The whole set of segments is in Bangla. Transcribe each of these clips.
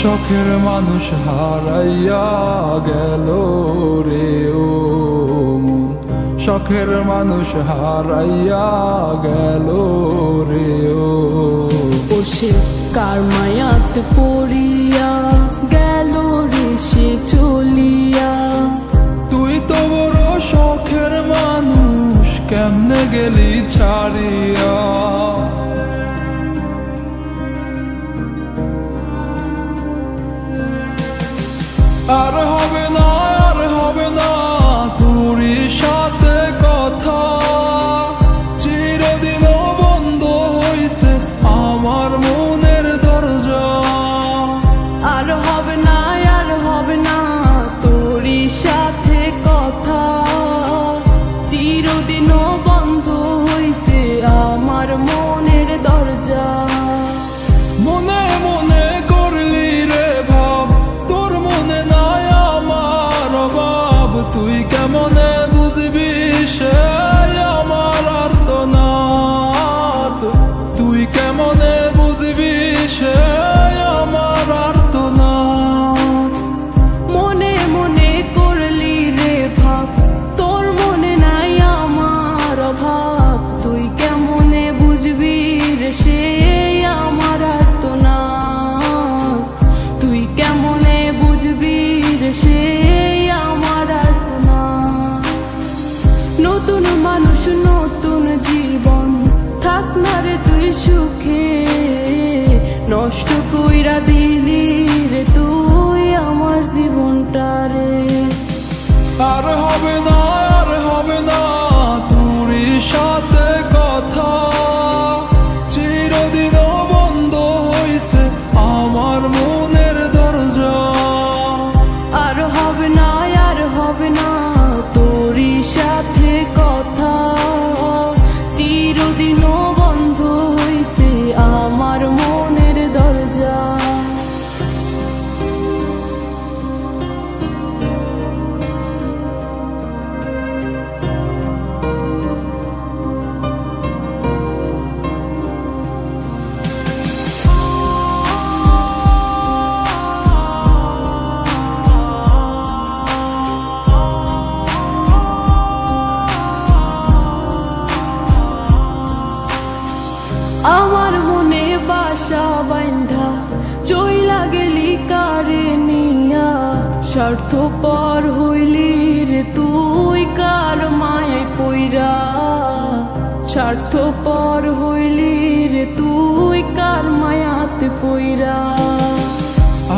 শখের মানুষ হারাইয়া গেল রে ও মন, শখের মানুষ হারাইয়া গেল রে ও। সে কার মায়াত পড়িয়া গেল রে সে চলিয়া। তুই তো বড় শখের মানুষ, কেমনে গেলি ছাড়িয়া। আর হবে না, আর হবে না তোরই সাথে কথা, চিরদিনও বন্ধ হইছে আমার মনের দরজা। আর হবে না, আর হবে না তোরই সাথে কথা, চিরদিনও বন্ধ হইছে আমার মনের দরজা। মনে মনে করলি রে ভাব, তোর মনে নাই আমার অভাব। তুই কেমনে বুঝবি সে আমার আর্তনাদ, তুই কেমনে বুঝবি সে আমার আর্তনাদ। মনে মনে করলি রে ভাব, তোর মনে নাই আমার অভাব। তুই কেমনে বুঝবি রে সে আমার আর্তনাদ, তুই কেমনে বুঝবি রে সে আমার আর্তনাদ। নতুন মানুষ নতুন জীবন, থাক না রে তুই সুখে, নষ্ট কইরা দিলি রে তুই আমার জীবনটা রে। আর হবে না, আর হবে না তোরই সাথে কথা, চিরদিনও বন্ধ হইছে আমার মনের দরজা। আর হবে না, আর হবে না তোরই সাথে কথা, চিরদিনও বন্ধ হইছে আমার মনের দরজা। আমার মনে বাসা বাইন্ধা চইলা গেলি কারে নিয়া, স্বার্থপর হইলি রে তুই কার মায়ায় পইরা। স্বার্থপর হইলি রে তুই কার মায়াতে পইরা।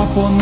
আপন